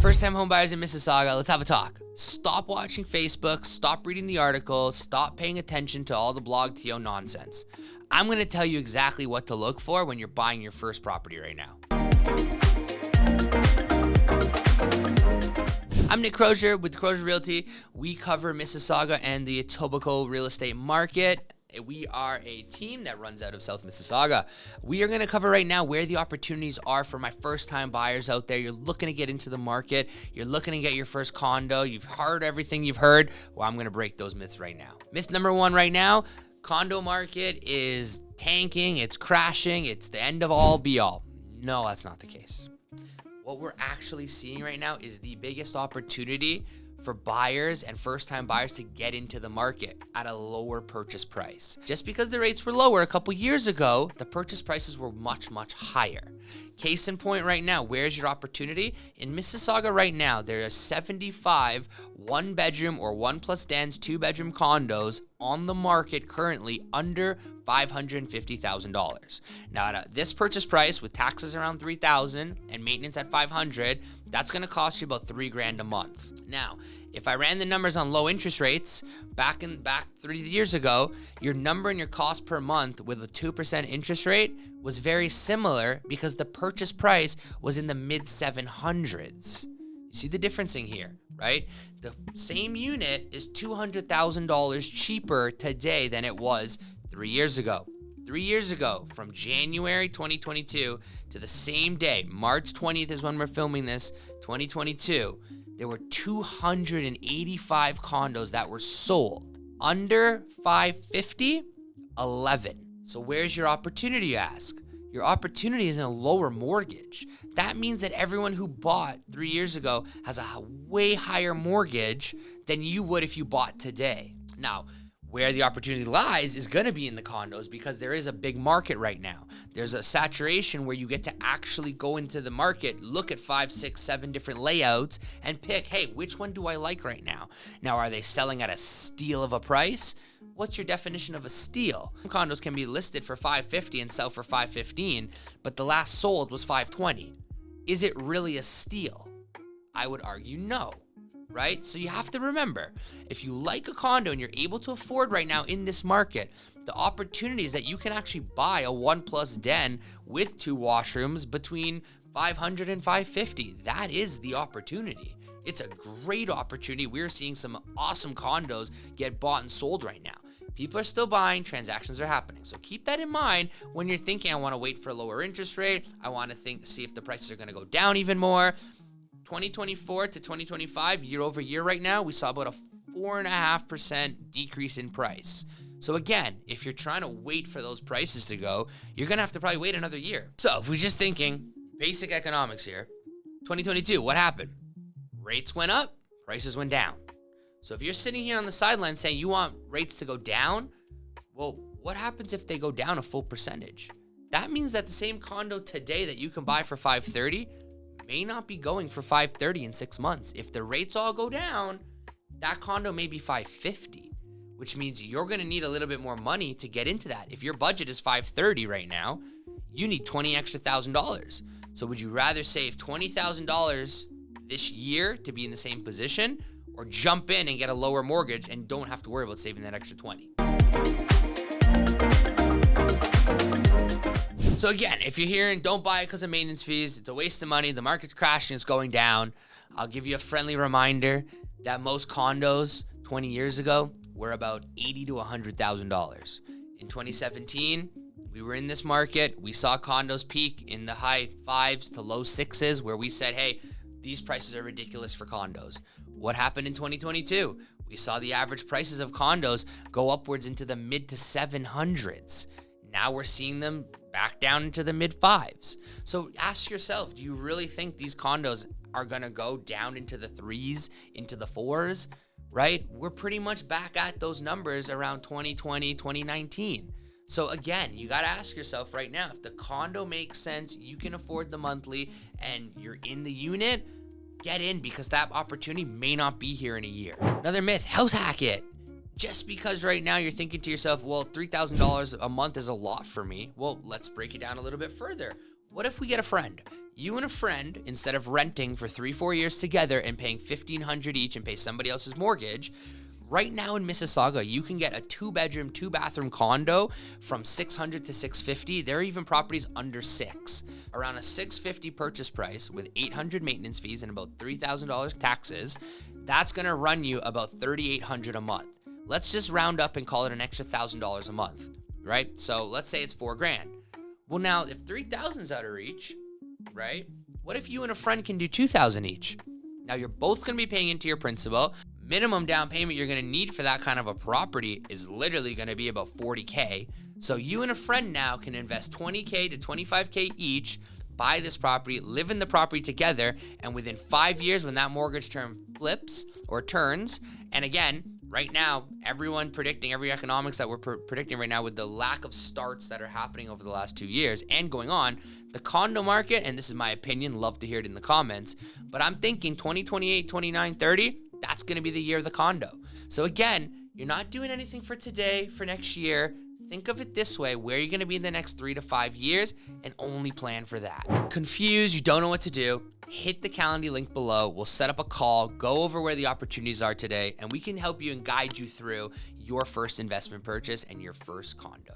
First-time homebuyers in Mississauga, let's have a talk. Stop watching Facebook, stop reading the articles, stop paying attention to all the blog TO nonsense. I'm going to tell you exactly what to look for when you're buying your first property right now. I'm Nick Crozier with Crozier Realty. We cover Mississauga and the Etobicoke real estate market. We are a team that runs out of South Mississauga. We are going to cover right now where the opportunities are for my first-time buyers out there. You're looking to get into the market. You're looking to get your first condo. You've heard everything you've heard. Well, I'm going to break those myths right now. Myth number one right now, condo market is tanking. It's crashing. It's the end of all be all. No, that's not the case. What we're actually seeing right now is the biggest opportunity for buyers and first-time buyers to get into the market at a lower purchase price. Just because the rates were lower a couple years ago, the purchase prices were much, much higher. Case in point right now, where's your opportunity? In Mississauga right now, there are 75 one-bedroom or one-plus dens, two-bedroom condos on the market currently under $550,000. Now, at this purchase price with taxes around $3,000 and maintenance at $500, that's going to cost you about $3,000 a month. Now, if I ran the numbers on low interest rates back 3 years ago, your number and your cost per month with a 2% interest rate was very similar because the purchase price was in the mid 700s. You see the difference in here, right? The same unit is $200,000 cheaper today than it was 3 years ago. 3 years ago, from January 2022 to the same day, March 20th is when we're filming this, 2022, there were 285 condos that were sold. Under 550, 11. So where's your opportunity, you ask? Your opportunity is in a lower mortgage. That means that everyone who bought 3 years ago has a way higher mortgage than you would if you bought today. Now, where the opportunity lies is going to be in the condos because there is a big market right now. There's a saturation where you get to actually go into the market, look at 5, 6, 7 different layouts and pick, hey, which one do I like right now? Now, are they selling at a steal of a price? What's your definition of a steal? Some condos can be listed for $550 and sell for $515, but the last sold was $520. Is it really a steal? I would argue no. Right? So you have to remember, if you like a condo and you're able to afford right now in this market, the opportunity is that you can actually buy a 1+ den with 2 washrooms between $500 and $550. That is the opportunity. It's a great opportunity. We're seeing some awesome condos get bought and sold right now. People are still buying, transactions are happening. So keep that in mind when you're thinking, I want to wait for a lower interest rate. I want to see if the prices are going to go down even more. 2024 to 2025, year over year right now, we saw about a 4.5% decrease in price. So again, if you're trying to wait for those prices to go, you're going to have to probably wait another year. So if we're just thinking basic economics here, 2022, what happened? Rates went up, prices went down. So if you're sitting here on the sideline saying you want rates to go down, well, what happens if they go down a full percentage? That means that the same condo today that you can buy for $530 may not be going for $530 in 6 months. If the rates all go down, that condo may be $550, which means you're going to need a little bit more money to get into that. If your budget is $530 right now, you need $20,000 extra. So would you rather save $20,000 this year to be in the same position, or jump in and get a lower mortgage and don't have to worry about saving that extra $20,000? So again, if you're hearing don't buy it because of maintenance fees, it's a waste of money, the market's crashing, it's going down, I'll give you a friendly reminder that most condos 20 years ago were about $80,000 to $100,000. In 2017, we were in this market, we saw condos peak in the high 5s to low 6s where we said, hey, these prices are ridiculous for condos. What happened in 2022? We saw the average prices of condos go upwards into the mid to 700s. Now we're seeing them back down into the mid 5s. So ask yourself, do you really think these condos are going to go down into the 3s, into the 4s, right? We're pretty much back at those numbers around 2020, 2019. So again, you got to ask yourself right now, if the condo makes sense, you can afford the monthly, and you're in the unit, get in because that opportunity may not be here in a year. Another myth, house hack it. Just because right now you're thinking to yourself, well, $3,000 a month is a lot for me. Well, let's break it down a little bit further. What if we get a friend? You and a friend, instead of renting for 3-4 years together and paying $1,500 each and pay somebody else's mortgage, right now in Mississauga, you can get a 2-bedroom, 2-bathroom condo from $600 to $650. There are even properties under $6. Around a $650 purchase price with $800 maintenance fees and about $3,000 taxes, that's going to run you about $3,800 a month. Let's just round up and call it an extra $1,000 a month, right? So let's say it's $4,000. Well, now if 3,000 is out of reach, right? What if you and a friend can do 2,000 each? Now you're both going to be paying into your principal. Minimum down payment you're going to need for that kind of a property is literally going to be about $40K. So you and a friend now can invest $20K to $25K each, buy this property, live in the property together, and within 5 years when that mortgage term flips or turns, and again, right now, everyone predicting, every economics that we're predicting right now with the lack of starts that are happening over the last 2 years and going on, the condo market, and this is my opinion, love to hear it in the comments, but I'm thinking 2028, 29, 30, that's going to be the year of the condo. So again, you're not doing anything for today, for next year. Think of it this way, where you're going to be in the next 3 to 5 years and only plan for that. Confused, you don't know what to do, hit the Calendly link below. We'll set up a call, go over where the opportunities are today, and we can help you and guide you through your first investment purchase and your first condo.